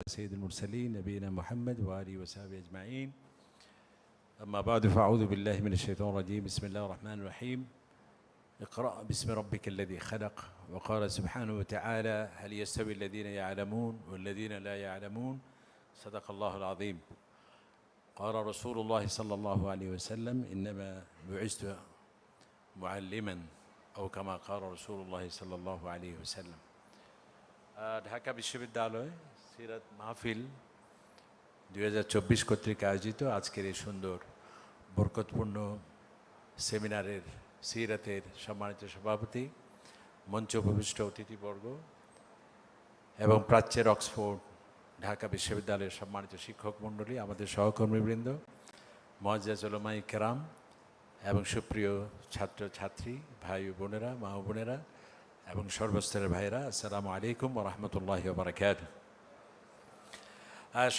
سيد المرسلين نبينا محمد وآله وصحبه أجمعين. أما بعد فأعوذ بالله من الشيطان الرجيم. بسم الله الرحمن الرحيم. اقرأ باسم ربك الذي خلق. وقال سبحانه وتعالى: هل يستوي الذين يعلمون والذين لا يعلمون؟ صدق الله العظيم. قال رسول الله صلى الله عليه وسلم: إنما بعثت معلما أو كما قال رسول الله صلى الله عليه وسلم. ঢাকা বিশ্ববিদ্যালয় সিরাত মাহফিল 2024 কর্তৃক আয়োজিত আজকের এই সুন্দর বরকতপূর্ণ সেমিনারের সিরাতের সম্মানিত সভাপতি, মঞ্চ উপবিষ্ট অতিথিবর্গ এবং প্রাচ্যের অক্সফোর্ড ঢাকা বিশ্ববিদ্যালয়ের সম্মানিত শিক্ষক মণ্ডলী, আমাদের সহকর্মীবৃন্দ, মুআজ্জাজ উলামায়ে কেরাম এবং সুপ্রিয় ছাত্রছাত্রী ভাই ও বোনেরা, মা ও বোনেরা এবং সর্বস্তরের ভাইরা, আসসালামু আলাইকুম ওয়া রাহমাতুল্লাহি ওয়া বারাকাতুহু।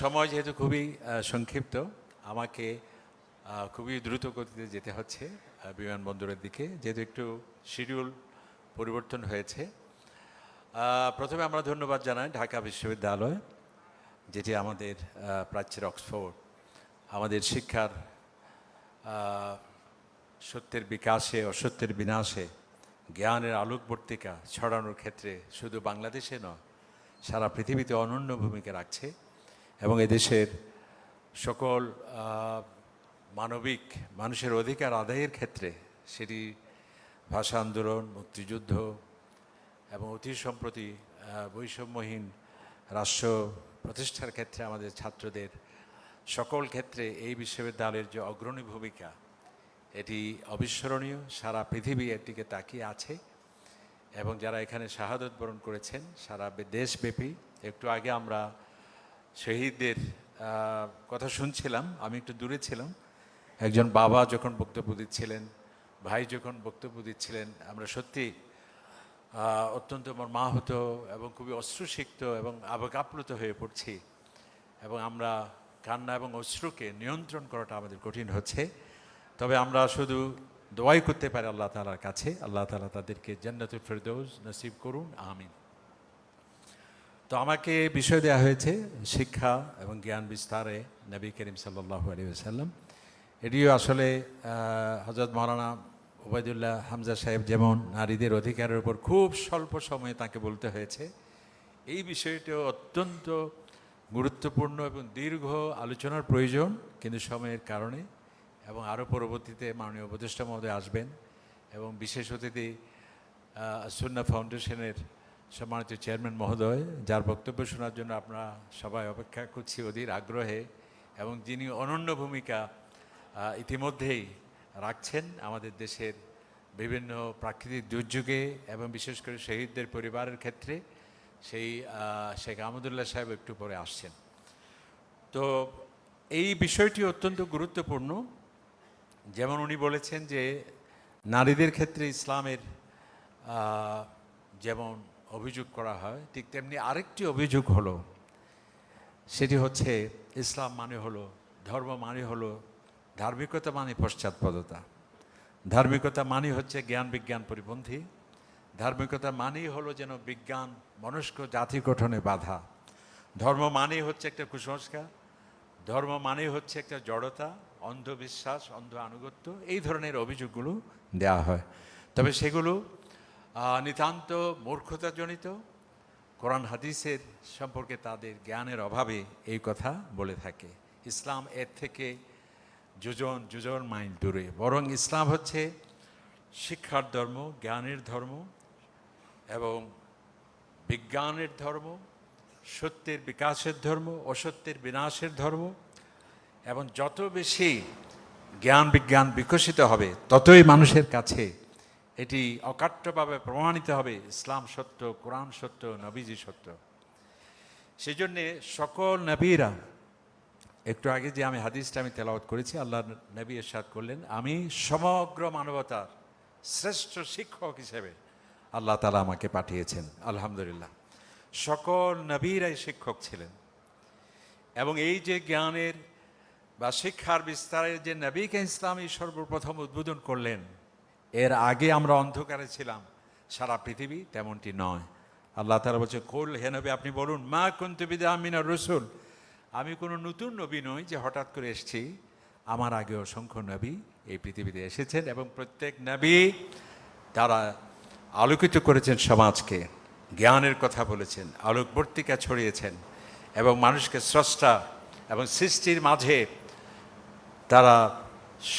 সময় যেহেতু খুবই সংক্ষিপ্ত, আমাকে খুবই দ্রুত গতিতে যেতে হচ্ছে বিমানবন্দরের দিকে, যেহেতু একটু শিডিউল পরিবর্তন হয়েছে। প্রথমে আমরা ধন্যবাদ জানাই ঢাকা বিশ্ববিদ্যালয়, যেটি আমাদের প্রাচ্যের অক্সফোর্ড, আমাদের শিক্ষার সত্যের বিকাশে অসত্যের বিনাশে জ্ঞানের আলোকবর্তিকা ছড়ানোর ক্ষেত্রে শুধু বাংলাদেশে নয়, সারা পৃথিবীতে অনন্য ভূমিকা রাখছে এবং এদেশের সকল মানবিক মানুষের অধিকার আদায়ের ক্ষেত্রে, সেটি ভাষা আন্দোলন, মুক্তিযুদ্ধ এবং অতি সম্প্রতি বৈষম্যহীন রাষ্ট্র প্রতিষ্ঠার ক্ষেত্রে আমাদের ছাত্রদের সকল ক্ষেত্রে এই বিশ্ববিদ্যালয়ের যে অগ্রণী ভূমিকা, এটি অবিস্মরণীয়। সারা পৃথিবী এর দিকে তাকিয়ে আছে এবং যারা এখানে শাহাদত বরণ করেছেন সারা দেশব্যাপী। একটু আগে আমরা শহীদদের কথা শুনছিলাম, আমি একটু দূরে ছিলাম। একজন বাবা যখন বক্তব্য দিচ্ছিলেন, ভাই যখন বক্তব্য দিচ্ছিলেন, আমরা সত্যি অত্যন্ত মর্মাহত এবং খুবই অশ্রুসিক্ত এবং আবেগাপ্লুত হয়ে পড়ছি এবং আমরা কান্না এবং অশ্রুকে নিয়ন্ত্রণ করাটা আমাদের কঠিন হচ্ছে। তবে আমরা শুধু দোয়াই করতে পারি আল্লাহ তাআলার কাছে, আল্লাহ তাআলা তাদেরকে জান্নাতুল ফেরদৌস নসিব করুন, আমিন। তো আমাকে বিষয় দেওয়া হয়েছে শিক্ষা এবং জ্ঞান বিস্তারে নবী করিম সাল্লাল্লাহু আলাইহি ওয়াসাল্লাম। এটিও আসলে হযরত মাওলানা ওবায়দুল্লাহ হামজা সাহেব যেমন নারীদের অধিকারের উপর খুব স্বল্প সময়ে তাকে বলতে হয়েছে, এই বিষয়টিও অত্যন্ত গুরুত্বপূর্ণ এবং দীর্ঘ আলোচনার প্রয়োজন, কিন্তু সময়ের কারণে এবং আরও পরবর্তীতে মাননীয় উপদেষ্টা মহোদয় আসবেন এবং বিশেষ অতিথি সুন্নাহ ফাউন্ডেশনের সম্মানিত চেয়ারম্যান মহোদয়, যার বক্তব্য শোনার জন্য আমরা সবাই অপেক্ষা করছি অধীর আগ্রহে এবং যিনি অনন্য ভূমিকা ইতিমধ্যেই রাখছেন আমাদের দেশের বিভিন্ন প্রাকৃতিক দুর্যোগে এবং বিশেষ করে শহীদদের পরিবারের ক্ষেত্রে, সেই শেখ আহমদুল্লাহ সাহেব একটু পরে আসছেন। তো এই বিষয়টি অত্যন্ত গুরুত্বপূর্ণ। যেমন উনি বলেছেন যে নারীদের ক্ষেত্রে ইসলামের যেমন অভিযোগ করা হয়, ঠিক তেমনি আরেকটি অভিযোগ হলো, সেটি হচ্ছে ইসলাম মানে হলো, ধর্ম মানে হলো, ধার্মিকতা মানে পশ্চাৎপদতা, ধার্মিকতা মানে হচ্ছে জ্ঞান বিজ্ঞান পরিপন্থী, ধার্মিকতা মানেই হলো যেন বিজ্ঞান মনস্ক জাতি গঠনে বাধা, ধর্ম মানেই হচ্ছে একটা কুসংস্কার, ধর্ম মানেই হচ্ছে একটা জড়তা, অন্ধবিশ্বাস, অন্ধ আনুগত্য, এই ধরনের অভিযোগগুলো দেওয়া হয়। তবে সেগুলো নিতান্ত মূর্খতাজনিত, কোরআন হাদিসের সম্পর্কে তাদের জ্ঞানের অভাবে এই কথা বলে থাকে। ইসলাম এর থেকে যোজন মাইল দূরে, বরং ইসলাম হচ্ছে শিক্ষার ধর্ম, জ্ঞানের ধর্ম এবং বিজ্ঞানের ধর্ম, সত্যের বিকাশের ধর্ম, অসত্যের বিনাশের ধর্ম। এবং যত বেশি জ্ঞান বিজ্ঞান বিকশিত হবে, ততই মানুষের কাছে এটি অকাট্যভাবে প্রমাণিত হবে ইসলাম সত্য, কোরআন সত্য, নবীজি সত্য। সেই জন্যে সকল নবীরা, একটু আগে যে আমি হাদিসটা তেলাওয়াত করেছি, আল্লাহ নবী ইরশাদ করলেন, আমি সমগ্র মানবতার শ্রেষ্ঠ শিক্ষক হিসেবে আল্লাহ তাআলা আমাকে পাঠিয়েছেন। আলহামদুলিল্লাহ, সকল নবীরাই শিক্ষক ছিলেন এবং এই যে জ্ঞানের বা শিক্ষার বিস্তারের যে নবীকে ইসলামী সর্বপ্রথম উদ্বোধন করলেন, এর আগে আমরা অন্ধকারে ছিলাম, সারা পৃথিবী তেমনটি নয়। আল্লাহ তাআলা বলছে, কুল, হে নবী আপনি বলুন, মা কুনতু বিদআম মিনার রাসূল, আমি কোনো নতুন নবী নই যে হঠাৎ করে এসেছি। আমার আগে অসংখ্য নবী এই পৃথিবীতে এসেছেন এবং প্রত্যেক নবী তারা আলোকিত করেছেন সমাজকে, জ্ঞানের কথা বলেছেন, আলোকবর্তিকা ছড়িয়েছেন এবং মানুষকে স্রষ্টা এবং সৃষ্টির মাঝে তারা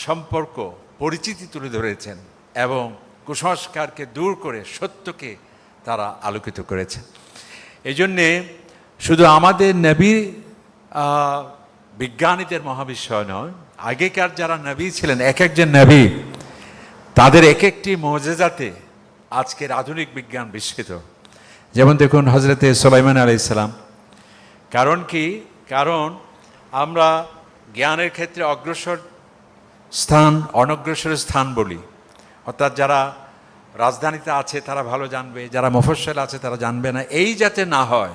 সম্পর্ক পরিচিতি তুলে ধরেছেন এবং কুসংস্কারকে দূর করে সত্যকে তারা আলোকিত করেছেন। এই জন্যে শুধু আমাদের নবী বিজ্ঞানীদের মহাবিস্ময় নয়, আগেকার যারা নবী ছিলেন, এক একজন নবী তাদের এক একটি মুজিজাতে আজকের আধুনিক বিজ্ঞান বিস্মিত। যেমন দেখুন হজরতে সুলাইমান আলাইহিস সালাম। কারণ কি? কারণ আমরা জ্ঞানের ক্ষেত্রে অগ্রসর স্থান, অনগ্রসর স্থান বলি। অর্থাৎ যারা রাজধানীতে আছে তারা ভালো জানবে, যারা মফস্বল আছে তারা জানবে না, এই যাতে না হয়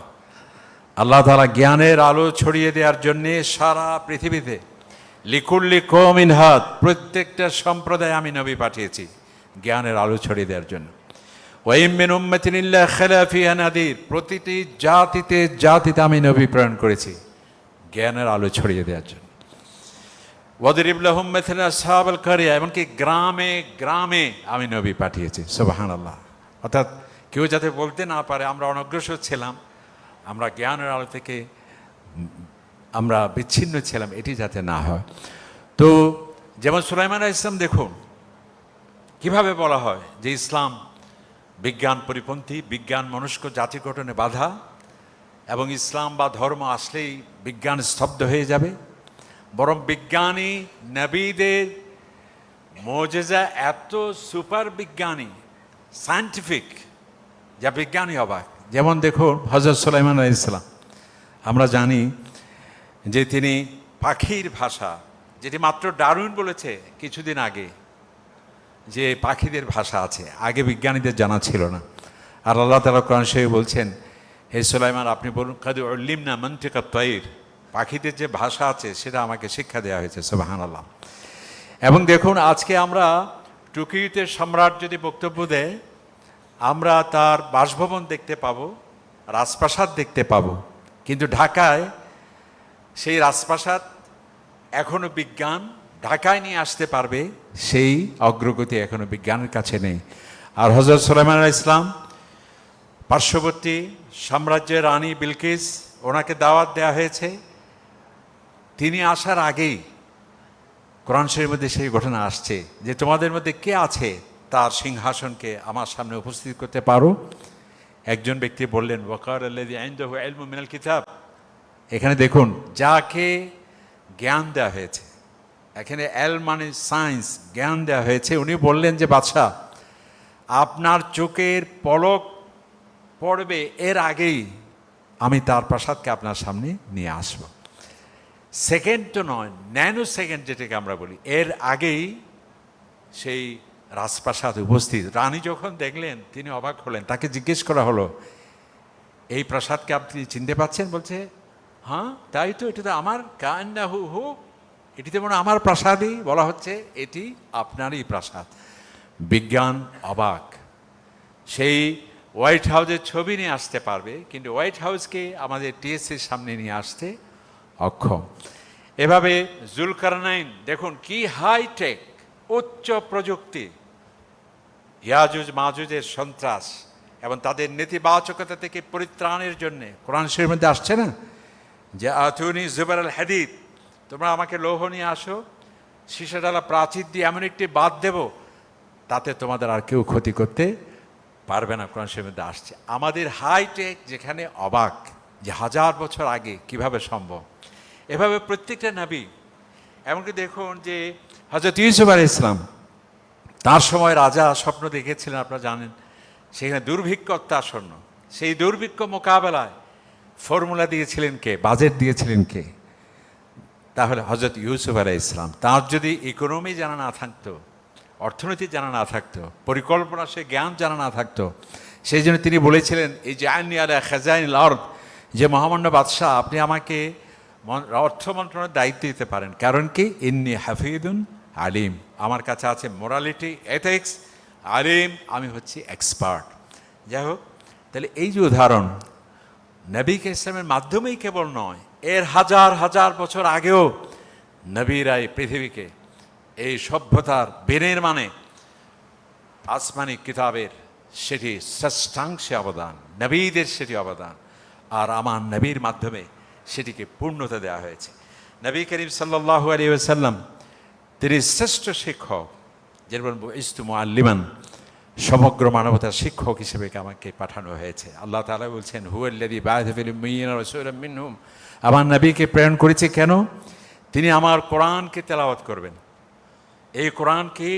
আল্লাহ তাআলা জ্ঞানের আলো ছড়িয়ে দেওয়ার জন্যে সারা পৃথিবীতে লিকুল্লি কওমিন হাদ, প্রত্যেকটা সম্প্রদায়ে আমি নবী পাঠিয়েছি জ্ঞানের আলো ছড়িয়ে দেওয়ার জন্য। ওয়া ইম মিন উম্মাতিন ইল্লা খালা ফিহা নাদির, প্রতিটি জাতিতে জাতিতে আমি নবী প্রেরণ করেছি জ্ঞানের আলো ছড়িয়ে দেওয়ার জন্য। ওয়াদরিব লাহুম মাসালা আসহাবাল কারিয়া, এমনকি গ্রামে গ্রামে আমি নবী পাঠিয়েছি। সুবহানাল্লাহ। অর্থাৎ কেউ যাতে বলতে না পারে আমরা অনগ্রসর ছিলাম, আমরা জ্ঞানের আলো থেকে আমরা বিচ্ছিন্ন ছিলাম, এটি যাতে না হয়। তো যেমন সুলাইমান আলাইহিস সালাম দেখুন কিভাবে বলা হয় যে ইসলাম বিজ্ঞান পরিপন্থী, বিজ্ঞান মনস্ক জাতি গঠনে বাধা, এবং ইসলাম বা ধর্ম আসলেই বিজ্ঞান স্তব্ধ হয়ে যাবে। বরং বিজ্ঞানী নবীদের মুজিজা এত সুপার বিজ্ঞানী, সায়েন্টিফিক, যা বিজ্ঞানী অবাক। যেমন দেখুন হযরত সুলাইমান আলাইহিস সালাম, আমরা জানি যে তিনি পাখির ভাষা, যেটি মাত্র ডারউইন বলেছে কিছুদিন আগে যে পাখিদের ভাষা আছে, আগে বিজ্ঞানীদের জানা ছিল না। আর আল্লাহ তাআলা কোরআন শরীফে বলছেন, হে সুলাইমান আপনি বলুন, কাদ উল্লিমনা মানতিকাত তায়র, পাখিদের যে ভাষা আছে সেটা আমাকে শিক্ষা দেওয়া হয়েছে। সুবহানাল্লাহ। এবং দেখুন আজকে আমরা টোকিওতে সম্রাট যদি বক্তব্য দেয়, আমরা তার বাসভবন দেখতে পাবো, রাজপ্রাসাদ দেখতে পাবো, কিন্তু ঢাকায় সেই রাজপ্রাসাদ এখনো বিজ্ঞান ঢাকায় নিয়ে আসতে পারবে সেই অগ্রগতি এখনো বিজ্ঞানের কাছে নেই। আর হযরত সুলাইমান আলাইহিস সালাম পার্শ্ববর্তী সাম্রাজ্যের রানী বিলকিস, ওনাকে দাওয়াত দেওয়া হয়েছে। তিনি আসার আগেই কোরআন শরীফের মধ্যে সেই ঘটনা আসছে যে তোমাদের মধ্যে কে আছে তার সিংহাসনকে আমার সামনে উপস্থিত করতে পারো। একজন ব্যক্তি বললেন, ওয়াকার আল্লাযী ইনদাহু ইলমু মিনাল কিতাব। এখানে দেখুন যাকে জ্ঞান দেওয়া হয়েছে, এখানে এল মানে সায়েন্স, জ্ঞান দেওয়া হয়েছে, উনি বললেন যে বাদশাহ আপনার চোখের পলক পড়বে এর আগেই আমি তার প্রাসাদকে আপনার সামনে নিয়ে আসব। সেকেন্ড তো নয়, ন্যানো সেকেন্ড যেটাকে আমরা বলি, এর আগেই সেই রাজপ্রাসাদ উপস্থিত। রানী যখন দেখলেন তিনি অবাক হলেন। তাকে জিজ্ঞেস করা হলো, এই প্রাসাদকে আপনি চিনতে পাচ্ছেন? বলছে, হ্যাঁ তাই তো, এটা তো আমার, কান্নাহু হু, এটিতে মনে আমার প্রাসাদই বলা হচ্ছে, এটি আপনারই প্রাসাদ। বিজ্ঞান অবাক। সেই হোয়াইট হাউসের ছবি নিয়ে আসতে পারবে, কিন্তু হোয়াইট হাউসকে আমাদের টিএসসির সামনে নিয়ে আসতে অক্ষম। এভাবে জুলকারনাইন দেখুন কি হাইটেক, উচ্চ প্রযুক্তি, ইয়াজুজ মাজুজের সন্ত্রাস এবং তাদের নেতিবাচকতা থেকে পরিত্রাণের জন্যে কোরআন শরীফের মধ্যে আসছে না যে আতুনি জুবার আল হাদিদ, তোমরা আমাকে লৌহ নিয়ে আসো, সীসাডালা প্রাচীর দিয়ে এমন একটি বাঁধ দেব তাতে তোমাদের আর কেউ ক্ষতি করতে পারবে না। কোরআন শরীফের মধ্যে আসছে। আমাদের হাইটেক যেখানে অবাক যে 1000 বছর আগে কিভাবে সম্ভব। এভাবে প্রত্যেকটা নবী, এমনকি দেখুন যে হযরত ইউসুফ আলাইহিস সালাম, তার সময় রাজা স্বপ্ন দেখেছিলেন আপনারা জানেন, সেখানে দুর্ভিক্ষ অত্যাসন্ন। সেই দুর্ভিক্ষ মোকাবেলায় ফর্মুলা দিয়েছিলেন কে, বাজেট দিয়েছিলেন কে? তাহলে হযরত ইউসুফ আলাইহিস সালাম। তার যদি ইকোনমি জানা না থাকতো, অর্থনীতি জানা না থাকতো, পরিকল্পনা সে জ্ঞান জানা না থাকতো, সেই জন্য তিনি বলেছিলেন, এই যে আইনি আলা খাজাইনিল আরদ, যে মহামান্য বাদশাহ আপনি আমাকে অর্থ মন্ত্রণালয়ের দায়িত্ব দিতে পারেন। কারণ কি, ইন্নী হাফিদুন আলিম, আমার কাছে আছে মোরালিটি, এথিক্স, আলিম, আমি হচ্ছি এক্সপার্ট। যাই হোক, তাহলে এই যে উদাহরণ, নবীকে ইসলামের মাধ্যমেই কেবল নয়, এর হাজার হাজার বছর আগেও নবীরা এই পৃথিবীকে এই সভ্যতার বিনির্মাণে আসমানি কিতাবের সেটি ষষ্ঠাংশে অবদান, নবীদের সেটি অবদান, আর আমার নবীর মাধ্যমে সেটিকে পূর্ণতা দেওয়া হয়েছে। নবী করিম সাল্লাল্লাহু আলাইহি ওয়াসাল্লাম তিনি শ্রেষ্ঠ শিক্ষক, যেমন ইস্তু মুআল্লিমান, সমগ্র মানবতার শিক্ষক হিসেবে আমাকে পাঠানো হয়েছে। আল্লাহ তাআলা বলছেন, হুয়াল্লাযী বা'আথা ফিল উম্মিয়্যিনা রাসূলাম মিনহুম, আমার নবীকে প্রেরণ করেছে কেন? তিনি আমার কোরআনকে তেলাওয়াত করবেন। এই কোরআনকে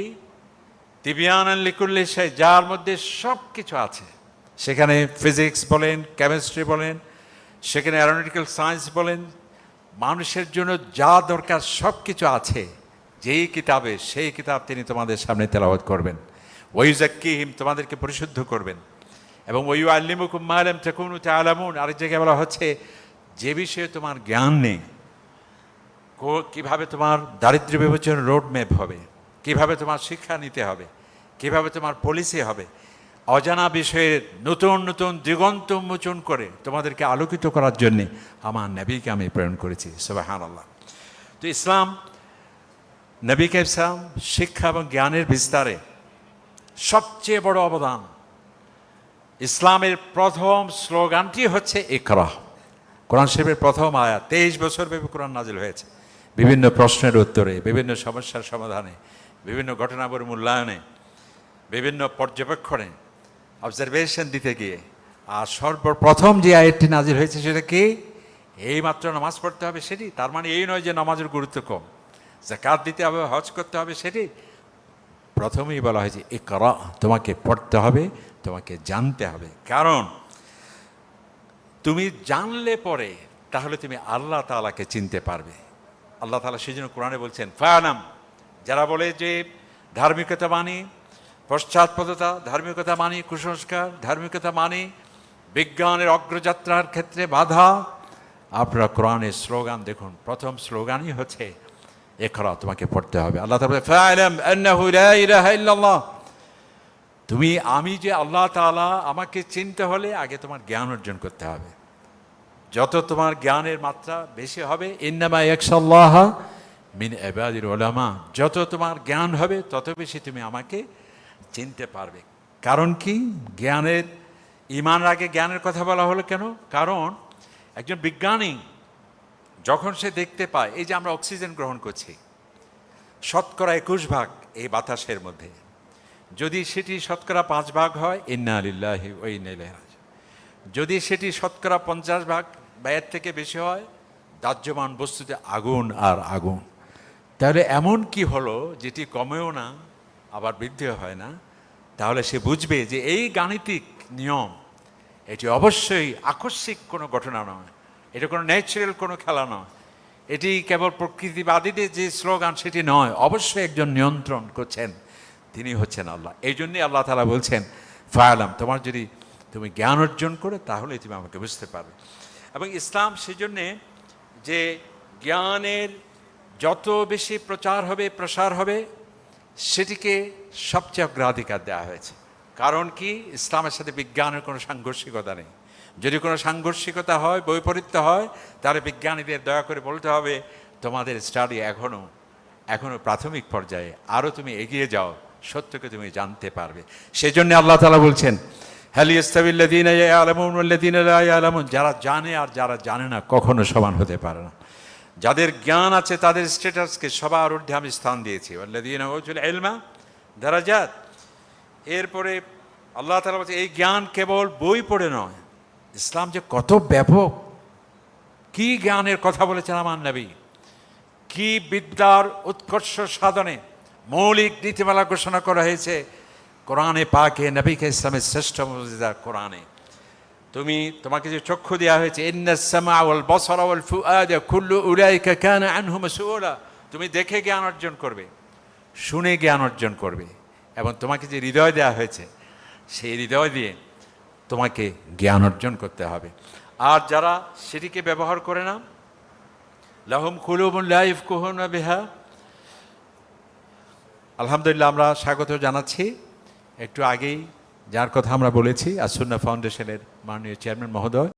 তিবিয়ানান লিকুল্লি শাই, যার মধ্যে সব কিছু আছে। সেখানে ফিজিক্স বলেন, কেমিস্ট্রি বলেন, সেখানে অ্যারোনটিক্যাল সায়েন্স বলেন, মানুষের জন্য যা দরকার সব কিছু আছে যেই কিতাবে, সেই কিতাব তিনি তোমাদের সামনে তেলাওয়াত করবেন। ওয়াইউযাক্কিহিম, তোমাদেরকে পরিশুদ্ধ করবেন, এবং ওয়াইউআল্লিমুকুম মা লাম তাকুনু তা'লামুন, আরেক জায়গায় বলা হচ্ছে যে বিষয়ে তোমার জ্ঞান নেই, কিভাবে তোমার দারিদ্র্য বিমোচনের রোড ম্যাপ হবে, কিভাবে তোমার শিক্ষা নিতে হবে, কিভাবে তোমার পলিসি হবে, অজানা বিষয়ের নতুন নতুন দিগন্ত উন্মোচন করে তোমাদেরকে আলোকিত করার জন্যে আমার নবীকে আমি প্রেরণ করেছি। সুবহানাল্লাহ। তো ইসলাম, নবীকে ইসলাম শিক্ষা এবং জ্ঞানের বিস্তারে সবচেয়ে বড় অবদান। ইসলামের প্রথম স্লোগানটি হচ্ছে ইকরা। কোরআন শরীফের প্রথম আয়াত, 23 বছর ব্যাপী কোরআন নাজিল হয়েছে, বিভিন্ন প্রশ্নের উত্তরে, বিভিন্ন সমস্যার সমাধানে, বিভিন্ন ঘটনাবলীর মূল্যায়নে, বিভিন্ন পর্যবেক্ষণে, অবজারভেশন দিতে গিয়ে। আর সর্বপ্রথম যে আয়াতটি নাজিল হয়েছে সেটা কি? এই মাত্র নামাজ পড়তে হবে সেটি। তার মানে এই নয় যে নামাজের গুরুত্ব কম, যাকাত দিতে হবে, হজ করতে হবে সেটি। প্রথমেই বলা হয়েছে ইকরা, তোমাকে পড়তে হবে, তোমাকে জানতে হবে। কারণ তুমি জানলে পরে তাহলে তুমি আল্লাহ তাআলাকে চিনতে পারবে। আল্লাহ তাআলা সেই জন্য কোরআনে বলছেন ফা'লাম, যারা বলে যে ধার্মিকতা মানি পশ্চাৎপদতা, ধার্মিকতা মানি কুসংস্কার, ধার্মিকতা মানি বিজ্ঞানের অগ্রযাত্রার ক্ষেত্রে বাধা, আপনারা কোরআনের স্লোগান দেখুন, প্রথম স্লোগানই হচ্ছে ইকরা, তোমাকে পড়তে হবে। আল্লাহ তাআলা বলেন ফা'লাম আন্নাহু লা ইলাহা ইল্লাল্লাহ, তুমি, আমি যে আল্লাহ তাআলা, আমাকে চিনতে হলে আগে তোমার জ্ঞান অর্জন করতে হবে। যত তোমার জ্ঞানের মাত্রা বেশি হবে, ইন্নামা ইয়াখশাল্লাহ মিন ইবাদিল উলামা, যত তোমার জ্ঞান হবে তত বেশি তুমি আমাকে চিনতে পারবে। কারণ কি? জ্ঞানের, ঈমানের আগে জ্ঞানের কথা বলা হলো কেন? কারণ একজন বিজ্ঞানী যখন সে দেখতে পায় এই যে আমরা অক্সিজেন গ্রহণ করছি, শতকরা 21 ভাগ এই বাতাসের মধ্যে, যদি সেটি শতকরা 5 ভাগ হয়, ইন্না লিল্লাহি ওয়া ইন্না ইলাইহি রাজিউন, যদি সেটি শতকরা 50 ভাগ বা এর থেকে বেশি হয়, দাহ্যমান বস্তুতে আগুন আর আগুন। তাহলে এমন কি হলো যেটি কমেও না আবার বৃদ্ধিও হয় না? তাহলে সে বুঝবে যে এই গাণিতিক নিয়ম, এটি অবশ্যই আকস্মিক কোনো ঘটনা নয়, এটা কোনো ন্যাচারাল কোনো খেলা নয়, এটি কেবল প্রকৃতিবাদীদের যে স্লোগান সেটি নয়, অবশ্যই একজন নিয়ন্ত্রণ করছেন, তিনি হচ্ছেন আল্লাহ। এই জন্যই আল্লাহ তাআলা বলছেন ফা'লাম, তোমার যদি তুমি জ্ঞান অর্জন করে তাহলে তুমি আমাকে বুঝতে পারবে। এবং ইসলাম সেজন্যে যে জ্ঞানের যত বেশি প্রচার হবে, প্রসার হবে, সেটিকে সবচেয়ে অগ্রাধিকার দেওয়া হয়েছে। কারণ কি? ইসলামের সাথে বিজ্ঞানের কোনো সাংঘর্ষিকতা নেই। যদি কোনো সাংঘর্ষিকতা হয়, বৈপরীত্য হয়, তাহলে বিজ্ঞানীদের দয়া করে বলতে হবে তোমাদের স্টাডি এখনো প্রাথমিক পর্যায়ে, আরও তুমি এগিয়ে যাও, সত্যকে তুমি জানতে পারবে। সেজন্য আল্লাহ তাআলা বলছেন হাল ইয়াস্তাবিল্লাযীনা ইয়ালামুন ওয়াল্লাযীনা লা ইয়ালামুন, যারা জানে আর যারা জানে না কখনো সমান হতে পারে না। যাদের জ্ঞান আছে তাদের স্ট্যাটাসকে সবার ঊর্ধ্বে আমি স্থান দিয়েছি, ওয়াল্লাযীনা উতুল ইলমা দারাজাত। এরপরে আল্লাহ তাআলা বলছে এই জ্ঞান কেবল বই পড়ে নয়, ইসলাম যে কত ব্যাপক, কি জ্ঞানের কথা বলেছেন আমার নবী, কি বিদ্যার উৎকর্ষ সাধনে মৌলিক নীতিমালা ঘোষণা করা হয়েছে কোরআনে পাকে, নবীকে ইসলামের শ্রেষ্ঠ মুজিজা কোরআনে। তোমাকে যে চক্ষু দেওয়া হয়েছে, ইন্নাস সামআ ওয়াল বাসারা ওয়াল ফুআদা কুল্লু উলাইকা কানা আনহু মাসউলা, তুমি দেখে জ্ঞান অর্জন করবে, শুনে জ্ঞান অর্জন করবে, এবং তোমাকে যে হৃদয় দেওয়া হয়েছে সেই হৃদয় দিয়ে তোমাকে জ্ঞান অর্জন করতে হবে। আর যারা সেটিকে ব্যবহার করে না, লাহুম কুলুবুন লা ইয়াফকাহুনা বিহা, আলহামদুলিল্লাহ আমরা স্বাগত জানাচ্ছি। একটু আগেই যার কথা আমরা বলেছি আসুন্না ফাউন্ডেশনের মাননীয় চেয়ারম্যান মহোদয়।